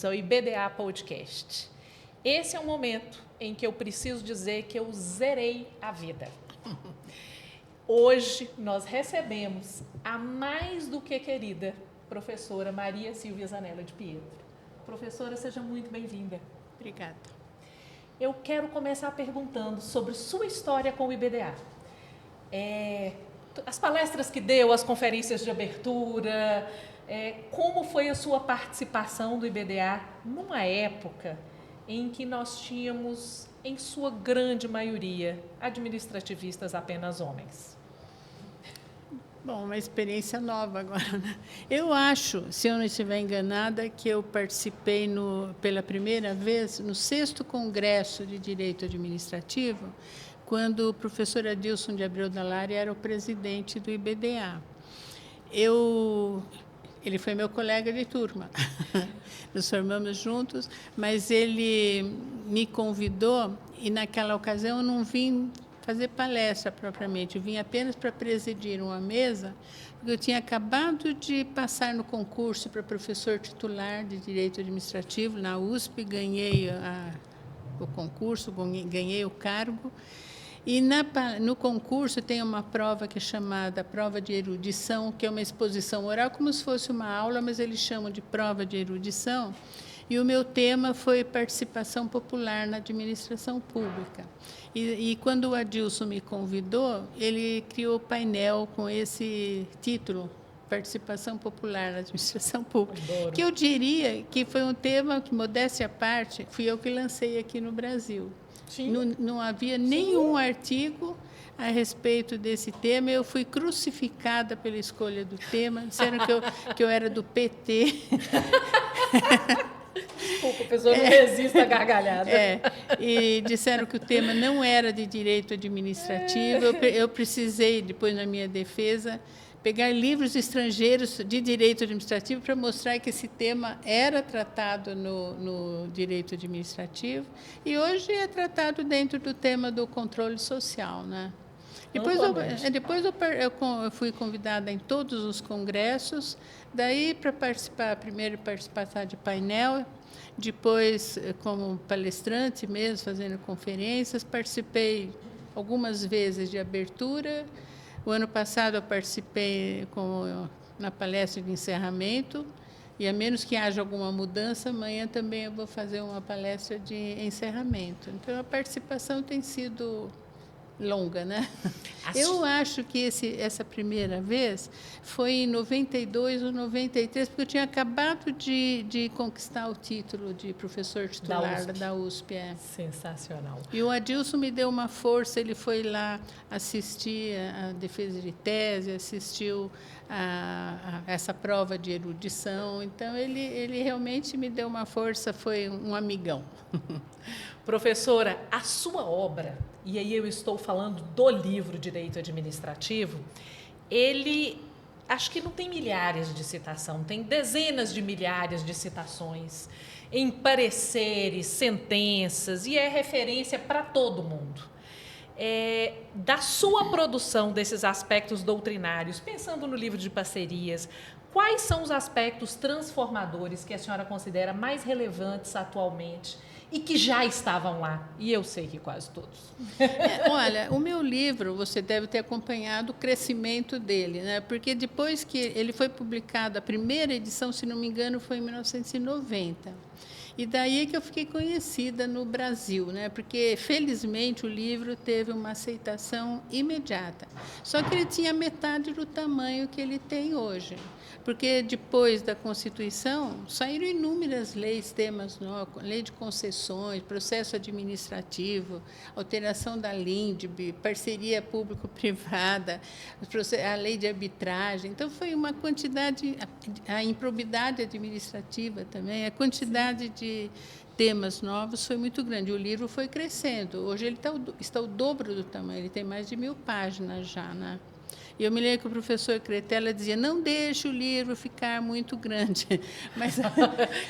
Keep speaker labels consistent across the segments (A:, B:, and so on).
A: bem-vindos ao IBDA Podcast. Esse é um momento em que eu preciso dizer que eu zerei a vida. Hoje nós recebemos a mais do que querida professora Maria Silvia Zanella de Pietro. Professora, seja muito bem-vinda.
B: Obrigada.
A: Eu quero começar perguntando sobre sua história com o IBDA. As palestras que deu, as conferências de abertura, como foi a sua participação do IBDA numa época em que nós tínhamos, em sua grande maioria, administrativistas apenas homens?
B: Bom, uma experiência nova agora, né? Eu acho, se eu não estiver enganada, que eu participei pela primeira vez no 6º Congresso de Direito Administrativo, quando o professor Adilson de Abreu Dalari era o presidente do IBDA. Ele foi meu colega de turma, nos formamos juntos, mas ele me convidou e, naquela ocasião, eu não vim fazer palestra propriamente, eu vim apenas para presidir uma mesa, porque eu tinha acabado de passar no concurso para professor titular de Direito Administrativo na USP, ganhei o concurso, ganhei o cargo. E no concurso tem uma prova que é chamada prova de erudição, que é uma exposição oral, como se fosse uma aula, mas eles chamam de prova de erudição. E o meu tema foi participação popular na administração pública. E quando o Adilson me convidou, ele criou o painel com esse título, Participação Popular na Administração Pública,
A: Adoro.
B: que eu diria que foi um tema que, modéstia à parte, fui eu que lancei aqui no Brasil. Não havia nenhum artigo a respeito desse tema. Eu fui crucificada pela escolha do tema. Disseram que eu era do PT.
A: O professor não resiste à gargalhada.
B: E disseram que o tema não era de direito administrativo. Eu precisei, depois, na minha defesa, pegar livros estrangeiros de direito administrativo para mostrar que esse tema era tratado no direito administrativo e hoje é tratado dentro do tema do controle social, né? Depois eu fui convidada em todos os congressos, daí para participar, primeiro participar de painel, depois como palestrante mesmo, fazendo conferências, participei algumas vezes de abertura. O ano passado eu participei na palestra de encerramento, e a menos que haja alguma mudança, amanhã também eu vou fazer uma palestra de encerramento. Então, a participação tem sido longa, né? Eu acho que essa primeira vez foi em 92 ou 93, porque eu tinha acabado de conquistar o título de professor titular da USP.
A: Sensacional.
B: E o Adilson me deu uma força, ele foi lá assistir a defesa de tese, assistiu a essa prova de erudição, então ele realmente me deu uma força, foi um amigão.
A: Professora, a sua obra, e aí eu estou falando do livro Direito Administrativo, ele, acho que não tem milhares de citações, tem dezenas de milhares de citações em pareceres, sentenças, e é referência para todo mundo. Da sua produção desses aspectos doutrinários, pensando no livro de parcerias, quais são os aspectos transformadores que a senhora considera mais relevantes atualmente e que já estavam lá? E eu sei que quase todos.
B: Olha, o meu livro, você deve ter acompanhado o crescimento dele, né? Porque depois que ele foi publicado, a primeira edição, se não me engano, foi em 1990. E daí é que eu fiquei conhecida no Brasil, né? Porque, felizmente, o livro teve uma aceitação imediata. Só que ele tinha metade do tamanho que ele tem hoje. Porque, depois da Constituição, saíram inúmeras leis, temas novos, lei de concessões, processo administrativo, alteração da LINDB, parceria público-privada, a lei de arbitragem. Então, foi uma quantidade, a improbidade administrativa também, a quantidade de temas novos foi muito grande. O livro foi crescendo. Hoje ele está o dobro do tamanho, ele tem mais de 1000 páginas já, né? E eu me lembro que o professor Cretella dizia, não deixe o livro ficar muito grande. Mas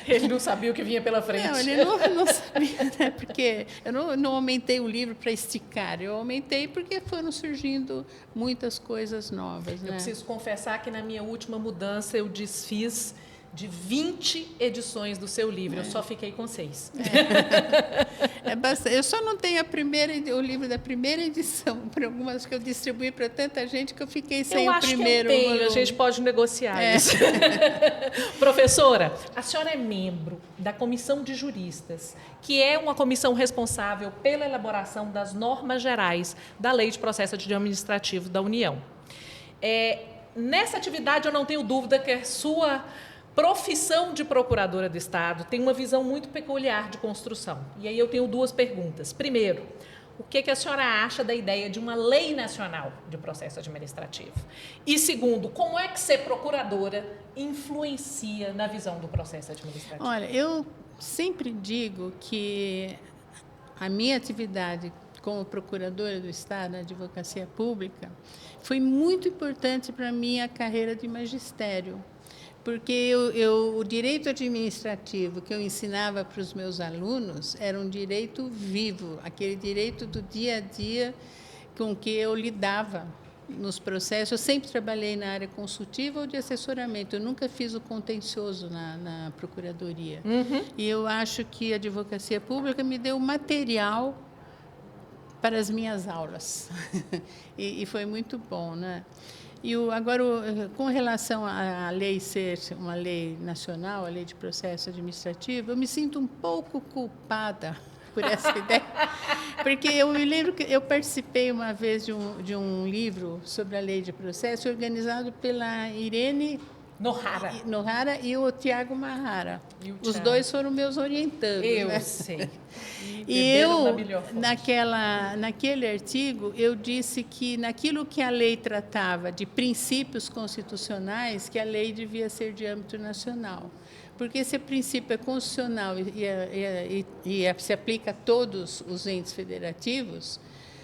A: ele não sabia o que vinha pela frente.
B: Não, ele não sabia, né? Porque eu não aumentei o livro para esticar, eu aumentei porque foram surgindo muitas coisas novas.
A: Eu
B: né?
A: preciso confessar que na minha última mudança eu desfiz de 20 edições do seu livro. Eu só fiquei com 6.
B: É bastante. Eu só não tenho o livro da primeira edição, por algumas que eu distribuí para tanta gente que eu fiquei sem o primeiro
A: volume. Eu acho que eu tenho,
B: volume.
A: A gente pode negociar isso. Professora, a senhora é membro da Comissão de Juristas, que é uma comissão responsável pela elaboração das normas gerais da Lei de Processo Administrativo da União. Nessa atividade, eu não tenho dúvida que a sua profissão de procuradora do Estado tem uma visão muito peculiar de construção. E aí eu tenho 2 perguntas. Primeiro, o que a senhora acha da ideia de uma lei nacional de processo administrativo? E segundo, como é que ser procuradora influencia na visão do processo administrativo?
B: Olha, eu sempre digo que a minha atividade como procuradora do Estado na advocacia pública foi muito importante para a minha carreira de magistério, porque o direito administrativo que eu ensinava para os meus alunos era um direito vivo, aquele direito do dia a dia com que eu lidava nos processos. Eu sempre trabalhei na área consultiva ou de assessoramento, eu nunca fiz o contencioso na procuradoria. E eu acho que a advocacia pública me deu material para as minhas aulas. E foi muito bom, né? E agora, com relação à lei ser uma lei nacional, a lei de processo administrativo, eu me sinto um pouco culpada por essa ideia, porque eu me lembro que eu participei uma vez de um livro sobre a lei de processo organizado pela Irene Nohara e o Tiago Mahara. Os 2 foram meus orientandos.
A: Eu sei.
B: E naquele artigo, eu disse que naquilo que a lei tratava de princípios constitucionais, que a lei devia ser de âmbito nacional. Porque esse princípio é constitucional e se aplica a todos os entes federativos,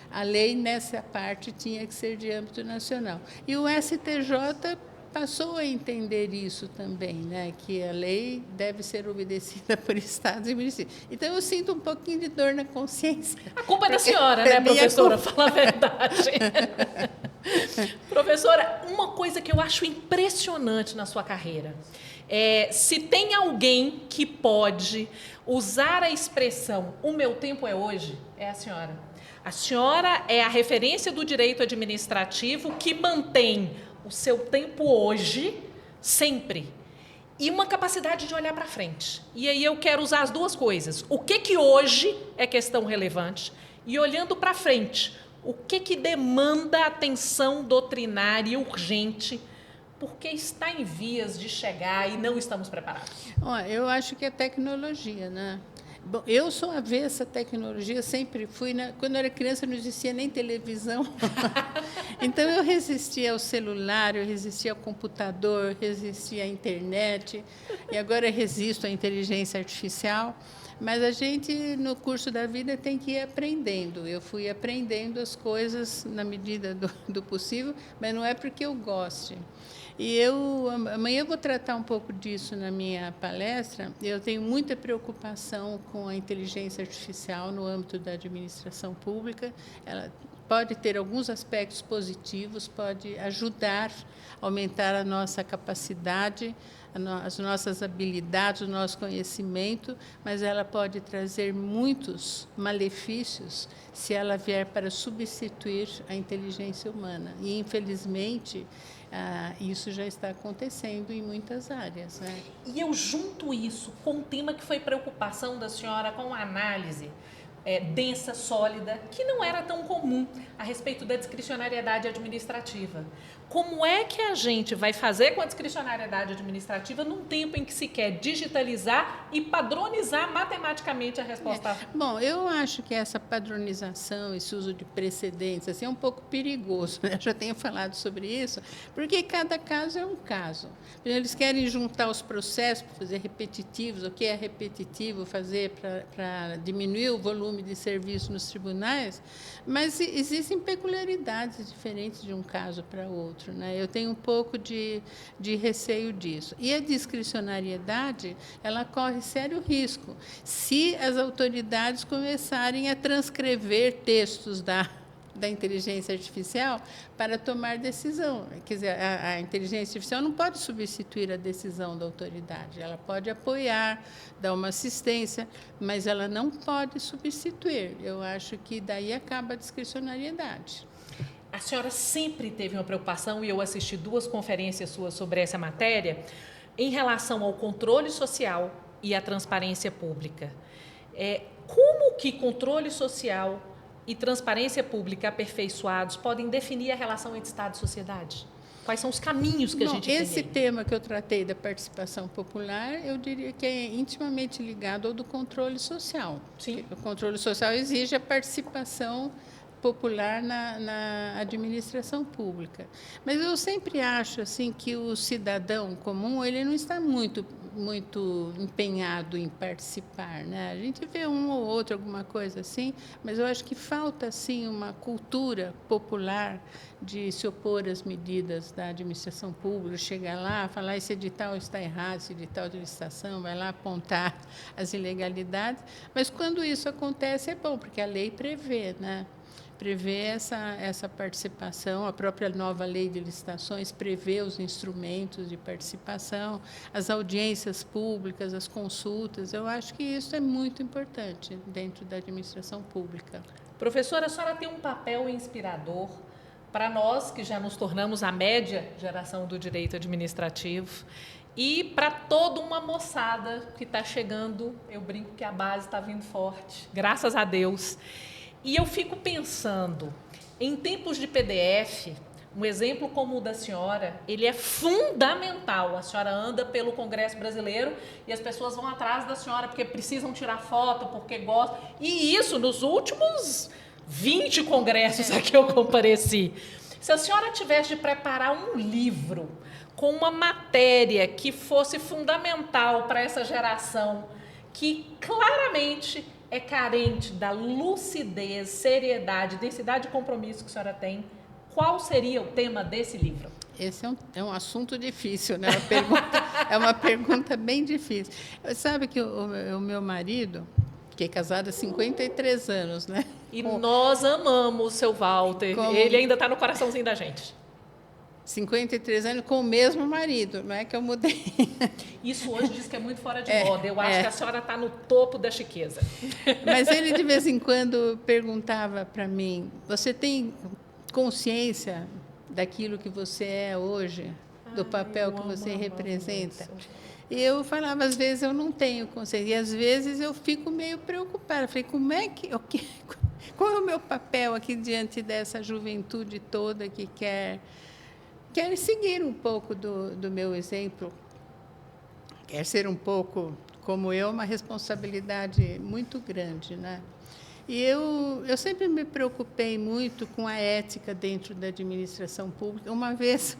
B: a lei, nessa parte, tinha que ser de âmbito nacional. E o STJ passou a entender isso também, né? Que a lei deve ser obedecida por estados e municípios. Então, eu sinto um pouquinho de dor na consciência.
A: A culpa é da senhora, né, professora? Fala a verdade. Professora, uma coisa que eu acho impressionante na sua carreira se tem alguém que pode usar a expressão "o meu tempo é hoje", é a senhora. A senhora é a referência do direito administrativo que mantém o seu tempo hoje, sempre. E uma capacidade de olhar para frente. E aí eu quero usar as 2 coisas. O que hoje é questão relevante? E olhando para frente, o que demanda atenção doutrinária urgente? Porque está em vias de chegar e não estamos preparados.
B: Eu acho que é tecnologia, né? Bom, eu sou avessa à tecnologia, sempre fui. Quando eu era criança, não existia nem televisão. Então, eu resistia ao celular, eu resistia ao computador, resistia à internet, e agora resisto à inteligência artificial. Mas a gente, no curso da vida, tem que ir aprendendo. Eu fui aprendendo as coisas na medida do possível, mas não é porque eu goste. E amanhã eu vou tratar um pouco disso na minha palestra. Eu tenho muita preocupação com a inteligência artificial no âmbito da administração pública. Ela pode ter alguns aspectos positivos, pode ajudar a aumentar a nossa capacidade, as nossas habilidades, o nosso conhecimento, mas ela pode trazer muitos malefícios se ela vier para substituir a inteligência humana. E, infelizmente, isso já está acontecendo em muitas áreas, né?
A: E eu junto isso com um tema que foi preocupação da senhora com a análise densa, sólida, que não era tão comum a respeito da discricionariedade administrativa. Como é que a gente vai fazer com a discricionariedade administrativa num tempo em que se quer digitalizar e padronizar matematicamente a resposta?
B: Bom, eu acho que essa padronização, esse uso de precedentes, assim, é um pouco perigoso, né? Eu já tenho falado sobre isso, porque cada caso é um caso. Eles querem juntar os processos para fazer repetitivos, o que é repetitivo, fazer para diminuir o volume de serviço nos tribunais, mas existem peculiaridades diferentes de um caso para outro. Né? Eu tenho um pouco de receio disso. E a discricionariedade, ela corre sério risco se as autoridades começarem a transcrever textos da inteligência artificial para tomar decisão. Quer dizer, a inteligência artificial não pode substituir a decisão da autoridade. Ela pode apoiar, dar uma assistência, mas ela não pode substituir. Eu acho que daí acaba a discricionariedade.
A: A senhora sempre teve uma preocupação, e eu assisti 2 conferências suas sobre essa matéria, em relação ao controle social e à transparência pública. Como que controle social e transparência pública aperfeiçoados podem definir a relação entre Estado e sociedade? Quais são os caminhos que a gente tem?
B: Esse tema que eu tratei da participação popular, eu diria que é intimamente ligado ao do controle social.
A: Sim.
B: O controle social exige a participação popular na administração pública. Mas eu sempre acho assim que o cidadão comum ele não está muito empenhado em participar, né? A gente vê um ou outro alguma coisa assim, mas eu acho que falta assim uma cultura popular de se opor às medidas da administração pública, chegar lá, falar esse edital está errado, esse edital de licitação, vai lá apontar as ilegalidades, mas quando isso acontece é bom, porque a lei prevê, né? Prevê essa participação, a própria nova lei de licitações prevê os instrumentos de participação, as audiências públicas, as consultas. Eu acho que isso é muito importante dentro da administração pública.
A: Professora, a senhora tem um papel inspirador para nós, que já nos tornamos a média geração do direito administrativo, e para toda uma moçada que está chegando. Eu brinco que a base está vindo forte, graças a Deus. E eu fico pensando, em tempos de PDF, um exemplo como o da senhora, ele é fundamental. A senhora anda pelo Congresso Brasileiro e as pessoas vão atrás da senhora porque precisam tirar foto, porque gostam. E isso nos últimos 20 congressos a que eu compareci. Se a senhora tivesse de preparar um livro com uma matéria que fosse fundamental para essa geração, que claramente é carente da lucidez, seriedade, densidade de compromisso que a senhora tem, qual seria o tema desse livro?
B: Esse é um assunto difícil, né? É uma pergunta bem difícil. Sabe que o meu marido, que é casado há 53 anos, né?
A: E nós amamos o seu Walter, ele ainda está no coraçãozinho da gente.
B: 53 anos com o mesmo marido, não é que eu mudei.
A: Isso hoje diz que é muito fora de moda. Eu acho que a senhora está no topo da chiqueza.
B: Mas ele, de vez em quando, perguntava para mim, você tem consciência daquilo que você é hoje, do papel que você representa? E eu falava, às vezes eu não tenho consciência. E às vezes eu fico meio preocupada. Eu falei, qual é o meu papel aqui diante dessa juventude toda que quer seguir um pouco do meu exemplo, quer ser um pouco como eu, uma responsabilidade muito grande, né? E eu sempre me preocupei muito com a ética dentro da administração pública. Uma vez,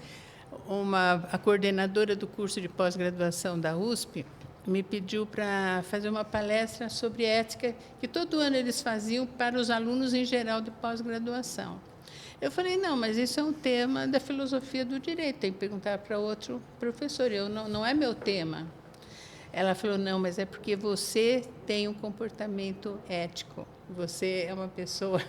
B: a coordenadora do curso de pós-graduação da USP me pediu para fazer uma palestra sobre ética que todo ano eles faziam para os alunos em geral de pós-graduação. Eu falei, não, mas isso é um tema da filosofia do direito, tem que perguntar para outro professor, não é meu tema. Ela falou, não, mas é porque você tem um comportamento ético, você é uma pessoa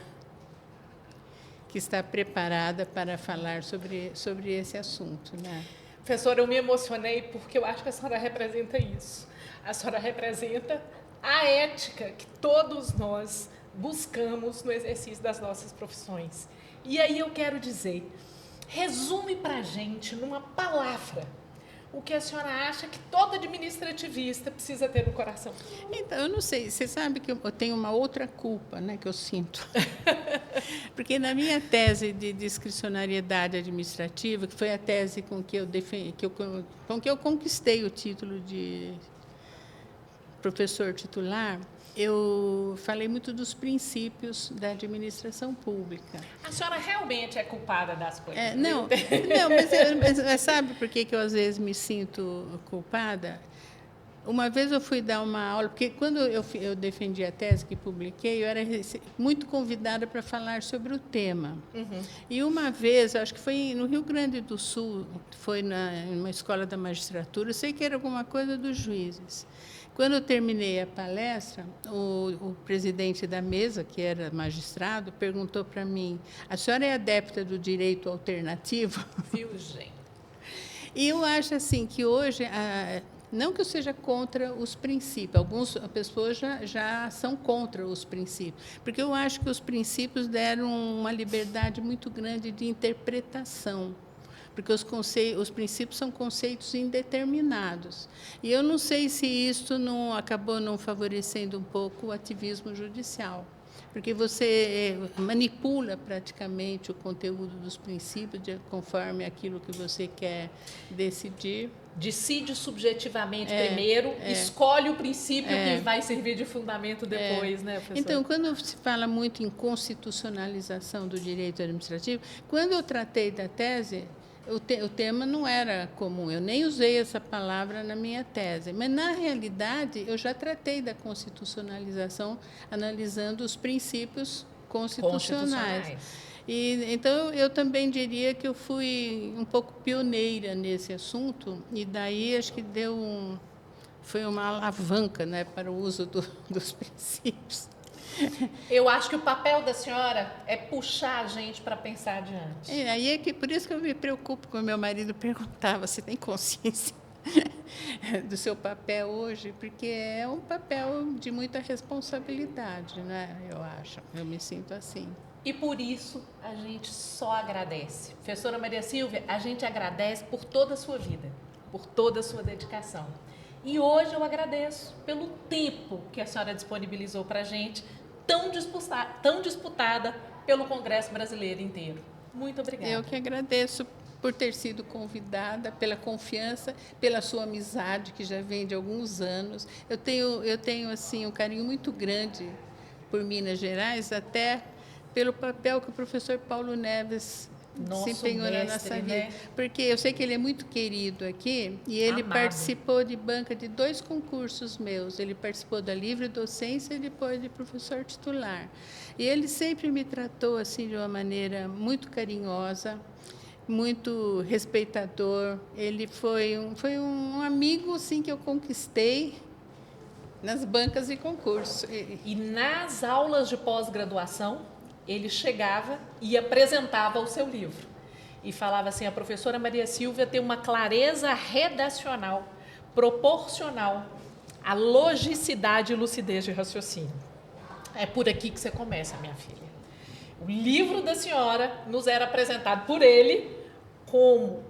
B: que está preparada para falar sobre esse assunto, né?
A: Professora, eu me emocionei porque eu acho que a senhora representa isso. A senhora representa a ética que todos nós buscamos no exercício das nossas profissões. E aí eu quero dizer, resume para a gente, numa palavra, o que a senhora acha que todo administrativista precisa ter no coração.
B: Então, eu não sei, você sabe que eu tenho uma outra culpa, né, que eu sinto. Porque na minha tese de discricionariedade administrativa, que foi a tese com que eu conquistei o título de professor titular, eu falei muito dos princípios da administração pública.
A: A senhora realmente é culpada das coisas?
B: Não, mas sabe por que eu às vezes me sinto culpada? Uma vez eu fui dar uma aula, porque quando eu defendi a tese que publiquei, eu era muito convidada para falar sobre o tema. Uhum. E uma vez, acho que foi no Rio Grande do Sul, foi numa escola da magistratura, eu sei que era alguma coisa dos juízes. Quando eu terminei a palestra, o presidente da mesa, que era magistrado, perguntou para mim: a senhora é adepta do direito alternativo?
A: Viu, gente?
B: E eu acho assim que hoje, não que eu seja contra os princípios, algumas pessoas já são contra os princípios, porque eu acho que os princípios deram uma liberdade muito grande de interpretação, porque os princípios são conceitos indeterminados. E eu não sei se isso não acabou não favorecendo um pouco o ativismo judicial, porque você manipula praticamente o conteúdo dos princípios conforme aquilo que você quer decidir.
A: Decide subjetivamente primeiro, escolhe o princípio que vai servir de fundamento depois, né, professor?
B: Então, quando se fala muito em constitucionalização do direito administrativo, quando eu tratei da tese, o tema não era comum, eu nem usei essa palavra na minha tese, mas, na realidade, eu já tratei da constitucionalização analisando os princípios constitucionais. Então, eu também diria que eu fui um pouco pioneira nesse assunto, e daí acho que foi uma alavanca, né, para o uso dos princípios.
A: Eu acho que o papel da senhora é puxar a gente para pensar adiante.
B: Aí por isso que eu me preocupo quando meu marido perguntava se tem consciência do seu papel hoje, porque é um papel de muita responsabilidade, né? Eu me sinto assim.
A: E por isso a gente só agradece. Professora Maria Sílvia, a gente agradece por toda a sua vida, por toda a sua dedicação. E hoje eu agradeço pelo tempo que a senhora disponibilizou para a gente, tão disputada pelo Congresso Brasileiro inteiro. Muito obrigada.
B: Eu que agradeço por ter sido convidada, pela confiança, pela sua amizade, que já vem de alguns anos. Eu tenho assim, um carinho muito grande por Minas Gerais, até pelo papel que o professor Paulo Neves desempenhou na nossa vida. Né? Porque eu sei que ele é muito querido aqui, e ele participou de banca de 2 concursos meus. Ele participou da livre docência e depois de professor titular. E ele sempre me tratou assim de uma maneira muito carinhosa, muito respeitador. Ele foi um amigo assim, que eu conquistei nas bancas de concurso.
A: E nas aulas de pós-graduação, ele chegava e apresentava o seu livro. E falava assim: a professora Maria Sílvia tem uma clareza redacional proporcional à logicidade e lucidez de raciocínio. É por aqui que você começa, minha filha. O livro da senhora nos era apresentado por ele como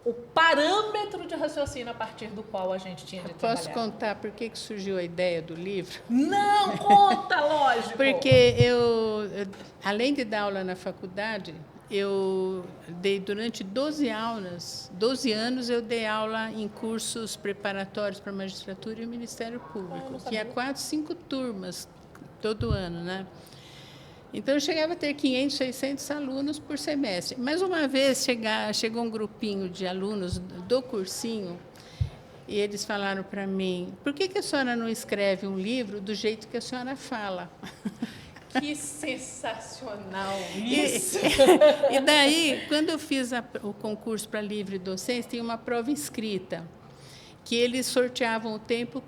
A: o parâmetro de raciocínio a partir do qual a gente tinha de trabalhar.
B: Posso contar por que surgiu a ideia do livro?
A: Não, conta, lógico!
B: Porque além de dar aula na faculdade, eu dei durante 12 anos eu dei aula em cursos preparatórios para a magistratura e o Ministério Público, que é 4, 5 turmas todo ano, né? Então, eu chegava a ter 500, 600 alunos por semestre. Mas, uma vez, chegou um grupinho de alunos do cursinho e eles falaram para mim: por que a senhora não escreve um livro do jeito que a senhora fala?
A: Que sensacional isso!
B: E daí, quando eu fiz o concurso para livre docência, tinha uma prova escrita, que eles sorteavam o tempo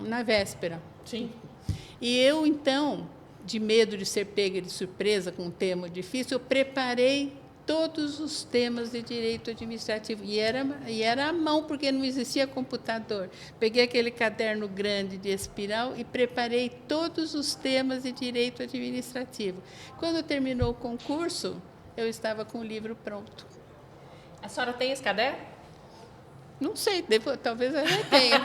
B: na véspera.
A: Sim.
B: E eu, então, de medo de ser pega de surpresa com um tema difícil, eu preparei todos os temas de direito administrativo. E era à mão, porque não existia computador. Peguei aquele caderno grande de espiral e preparei todos os temas de direito administrativo. Quando terminou o concurso, eu estava com o livro pronto.
A: A senhora tem esse caderno?
B: Não sei, talvez eu já tenha.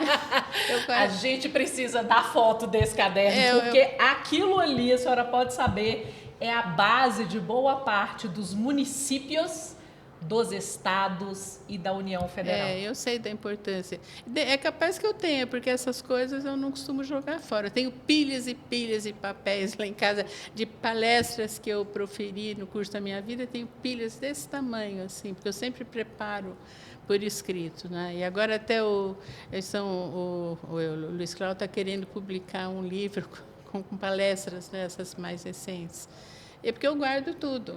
A: A gente precisa dar foto desse caderno, porque aquilo ali, a senhora pode saber, é a base de boa parte dos municípios, dos estados e da União Federal.
B: Eu sei da importância. É capaz que eu tenha, porque essas coisas eu não costumo jogar fora. Eu tenho pilhas e pilhas de papéis lá em casa, de palestras que eu proferi no curso da minha vida, tenho pilhas desse tamanho, assim, porque eu sempre preparo por escrito, né? E agora até o Luiz Cláudio está querendo publicar um livro com palestras, né, essas mais recentes. É porque eu guardo tudo.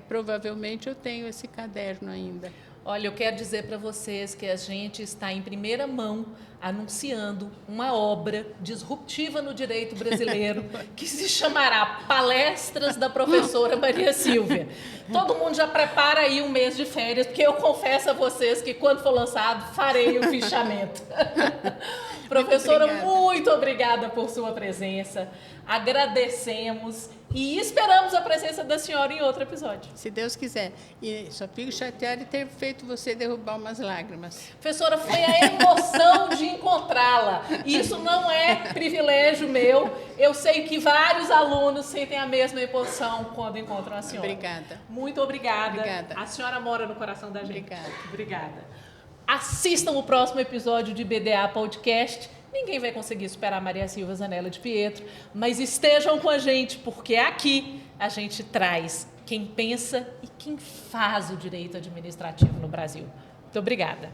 B: Provavelmente eu tenho esse caderno ainda.
A: Olha, eu quero dizer para vocês que a gente está em primeira mão anunciando uma obra disruptiva no direito brasileiro que se chamará Palestras da Professora Maria Sílvia. Todo mundo já prepara aí um mês de férias, porque eu confesso a vocês que quando for lançado farei o fichamento. Professora, muito obrigada por sua presença. Agradecemos e esperamos a presença da senhora em outro episódio.
B: Se Deus quiser. E só fico chateada de ter feito você derrubar umas lágrimas.
A: Professora, foi a emoção de encontrá-la. Isso não é privilégio meu. Eu sei que vários alunos sentem a mesma emoção quando encontram a senhora.
B: Obrigada.
A: Muito obrigada.
B: Obrigada.
A: A senhora mora no coração da gente.
B: Obrigada.
A: Obrigada. Assistam o próximo episódio de BDA Podcast. Ninguém vai conseguir superar Maria Silvia Zanella de Pietro, mas estejam com a gente, porque aqui a gente traz quem pensa e quem faz o direito administrativo no Brasil. Muito obrigada.